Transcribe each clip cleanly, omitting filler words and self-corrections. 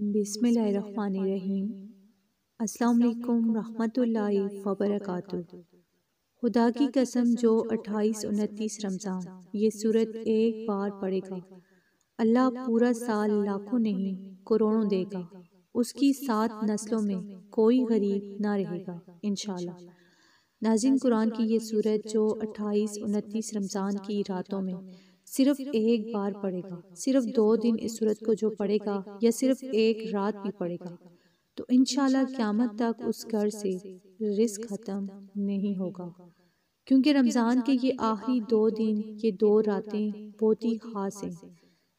بسم اللہ الرحمن الرحیم۔ السلام علیکم رحمۃ اللہ وبرکاتہ۔ خدا کی قسم جو 28-29 رمضان یہ سورت ایک بار پڑھے گا، اللہ پورا سال لاکھوں نہیں کروڑوں دے گا، اس کی 7 نسلوں میں کوئی غریب نہ رہے گا انشاءاللہ۔ ناظرین، قرآن کی یہ سورت جو 28-29 رمضان کی راتوں میں صرف ایک بار پڑھے گا، صرف 2 دن اس سورت کو جو پڑھے گا یا صرف ایک رات بھی پڑھے گا تو انشاءاللہ قیامت تک اس گھر سے رزق ختم نہیں ہوگا، کیونکہ رمضان کے یہ آخری 2 دن، یہ 2 راتیں بہت ہی خاص ہیں۔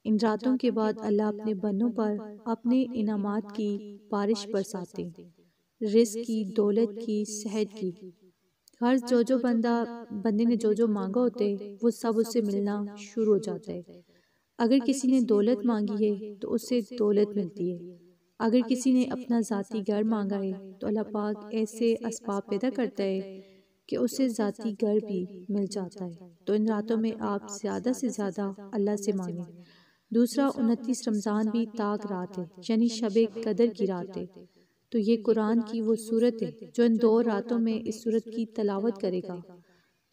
ان راتوں کے بعد اللہ اپنے بندوں پر اپنے انعامات کی بارش برساتے ہیں، رزق کی، دولت کی، صحت کی۔ ہر جو بندے نے جو مانگا ہوتے وہ سب اس سے ملنا شروع ہو جاتا ہے۔ اگر کسی نے دولت مانگی ہے تو اس سے دولت ملتی ہے، اگر کسی نے اپنا ذاتی گھر مانگا ہے تو اللہ پاک ایسے اسباب پیدا کرتا ہے کہ اس سے ذاتی گھر بھی مل جاتا ہے۔ تو ان راتوں میں آپ زیادہ سے زیادہ اللہ سے مانگیں۔ دوسرا، 29 رمضان بھی تاک رات ہے، یعنی شب قدر کی رات ہے۔ تو یہ قرآن کی وہ سورت ہے جو ان 2 راتوں میں اس سورت کی تلاوت کرے گا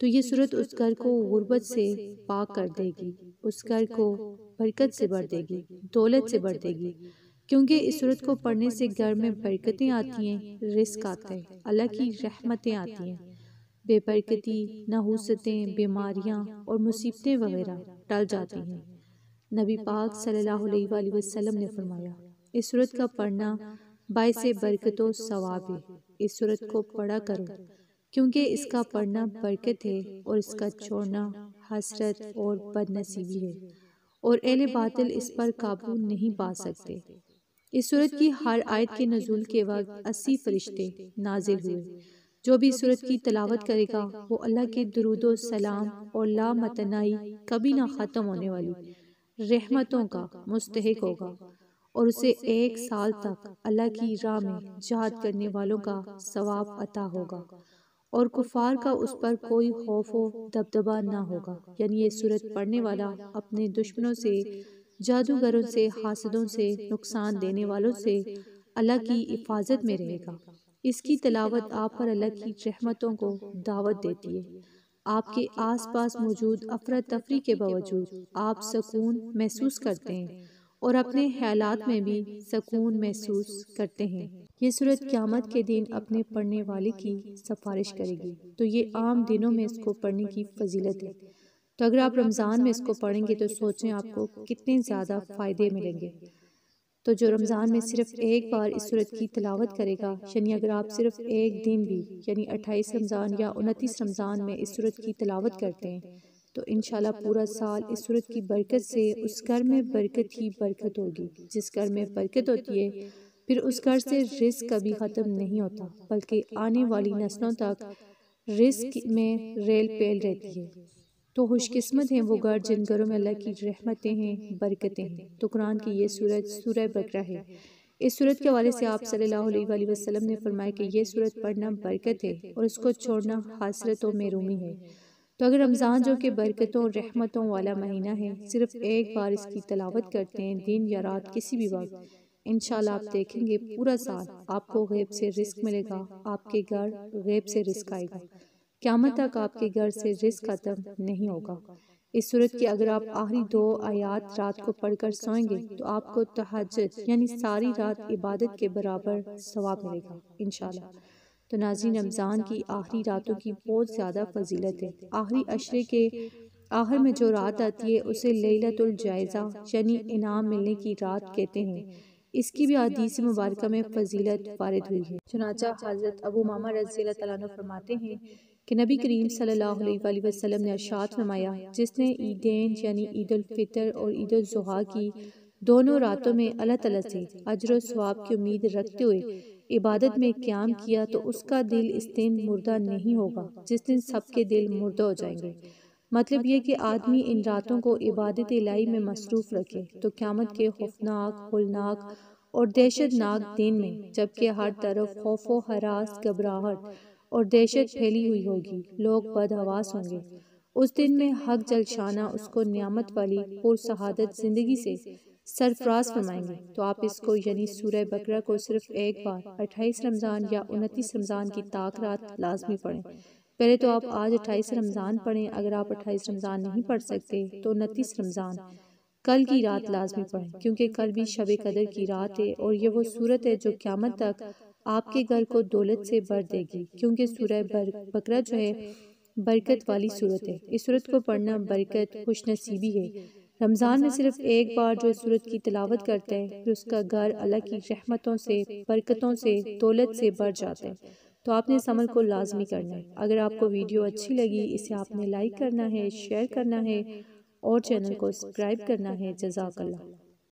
تو یہ سورت اس گھر کو غربت سے پاک کر دے گی، اس گھر کو برکت سے بھر دے گی، دولت سے بھر دے گی، کیونکہ اس سورت کو پڑھنے سے گھر میں برکتیں آتی ہیں، رزق آتا ہے، اللہ کی رحمتیں آتی ہیں، بے برکتی، نحوستیں، بیماریاں اور مصیبتیں وغیرہ ٹل جاتی ہیں۔ نبی پاک صلی اللہ علیہ وآلہ وسلم نے فرمایا، اس سورت کا پڑھنا باعث برکت و ثواب ہے، اس سورت کو پڑھا کرو کیونکہ اس کا پڑھنا برکت ہے اور اس کا چھوڑنا حسرت اور بد نصیبی ہے، اور اہل باطل اس پر قابو نہیں پا سکتے۔ اس سورت کی ہر آیت کے نزول کے وقت 80 فرشتے نازل ہوئے۔ جو بھی اس سورت کی تلاوت کرے گا وہ اللہ کے درود و سلام اور لامتناہی کبھی نہ ختم ہونے والی رحمتوں کا مستحق ہوگا، اور اسے 1 سال تک اللہ کی راہ میں جہاد کرنے والوں کا ثواب عطا ہوگا، اور کفار کا اس پر کوئی خوف و دبدبہ نہ ہوگا۔ یعنی یہ سورت پڑھنے والا اپنے دشمنوں سے، جادوگروں سے، حاسدوں سے، نقصان دینے والوں سے اللہ کی حفاظت میں رہے گا۔ اس کی تلاوت آپ پر اللہ کی رحمتوں کو دعوت دیتی ہے۔ آپ کے آس پاس موجود افراتفری کے باوجود آپ سکون محسوس کرتے ہیں اور اپنے خیالات میں بھی سکون محسوس کرتے ہیں۔ یہ سورت قیامت کے دن اپنے پڑھنے والے کی سفارش کرے گی۔ تو یہ عام دنوں میں اس کو پڑھنے کی فضیلت ہے، تو اگر آپ رمضان میں اس کو پڑھیں گے تو سوچیں آپ کو کتنے زیادہ فائدے ملیں گے۔ تو جو رمضان میں صرف ایک بار اس سورت کی تلاوت کرے گا، یعنی اگر آپ صرف ایک دن بھی، یعنی 28 رمضان یا 29 رمضان میں اس سورت کی تلاوت کرتے ہیں تو انشاءاللہ پورا سال اس سورت کی برکت سے اس گھر میں برکت ہی برکت ہوگی۔ جس گھر میں برکت ہوتی ہے پھر اس گھر سے رزق کبھی ختم نہیں ہوتا، بلکہ آنے والی نسلوں تک رزق میں ریل پیل رہتی ہے۔ تو خوش قسمت ہیں وہ گھر جن گھروں میں اللہ کی رحمتیں ہیں، برکتیں ہیں۔ تو قرآن کی یہ سورت سورہ بقرہ ہے۔ اس سورت کے حوالے سے آپ صلی اللہ علیہ وآلہ وسلم نے فرمایا کہ یہ سورت پڑھنا برکت ہے اور اس کو چھوڑنا حسرت و محرومی ہے۔ تو اگر رمضان جو کہ برکتوں اور رحمتوں والا مہینہ ہے، صرف ایک بار اس کی تلاوت کرتے ہیں، دن یا رات کسی بھی وقت، انشاءاللہ آپ دیکھیں گے پورا سال آپ کو غیب سے رزق ملے گا، آپ کے گھر غیب سے رزق آئے گا، قیامت تک آپ کے گھر سے رزق ختم نہیں ہوگا۔ اس سورت کی اگر آپ آخری 2 آیات رات کو پڑھ کر سوئیں گے تو آپ کو تہجد یعنی ساری رات عبادت کے برابر ثواب ملے گا انشاءاللہ۔ تو ناظرین، رمضان کی آخری راتوں کی بہت زیادہ فضیلت ہے۔ آخری عشرے کے آخر میں جو رات آتی ہے اسے لیلۃ الجائزہ یعنی انعام ملنے کی رات کہتے ہیں۔ اس کی بھی حدیث مبارکہ میں فضیلت وارد ہوئی ہے۔ چنانچہ حضرت ابو امامہ رضی اللہ تعالیٰ عنہ فرماتے ہیں کہ نبی کریم صلی اللہ علیہ وآلہ وسلم نے ارشاد فرمایا، جس نے عیدین یعنی عید الفطر اور عید الاضحیٰ کی دونوں راتوں میں اللہ تعالیٰ سے اجر و ثواب کی امید رکھتے ہوئے عبادت میں قیام کیا تو اس کا دل اس دن مردہ نہیں ہوگا جس دن سب کے دل مردہ ہو جائیں گے۔ مطلب یہ کہ آدمی ان راتوں کو عبادت الہی میں مصروف رکھے تو قیامت کے خوفناک، ہولناک اور دہشت ناک دن میں، جبکہ ہر طرف خوف و ہراس، گھبراہٹ اور دہشت پھیلی ہوئی ہوگی، لوگ بدحواس ہوں گے، اس دن میں حق جل شانہ اس کو نعمت والی پرسعادت زندگی سے سرفراز فرمائیں گے۔ تو آپ اس کو یعنی سورہ بقرہ کو صرف ایک بار 28 رمضان یا 29 رمضان کی طاق رات لازمی پڑھیں۔ پہلے تو آپ آج 28 رمضان پڑھیں، اگر آپ 28 رمضان نہیں پڑھ سکتے تو 29 رمضان کل کی رات لازمی پڑھیں، کیونکہ کل بھی شب قدر کی رات ہے، اور یہ وہ صورت ہے جو قیامت تک آپ کے گھر کو دولت سے بھر دے گی، کیونکہ سورہ بقرہ جو ہے برکت والی صورت ہے۔ اس صورت کو پڑھنا برکت، خوش نصیبی ہے۔ رمضان میں صرف ایک بار جو اس صورت کی تلاوت کرتا ہے، پھر اس کا گھر اللہ کی رحمتوں سے، برکتوں سے، دولت سے بھر جاتا ہے۔ تو آپ نے اس عمل کو لازمی کرنا ہے۔ اگر آپ کو ویڈیو اچھی لگی، اسے آپ نے لائک کرنا ہے، شیئر کرنا ہے اور چینل کو سبسکرائب کرنا ہے۔ جزاک اللہ۔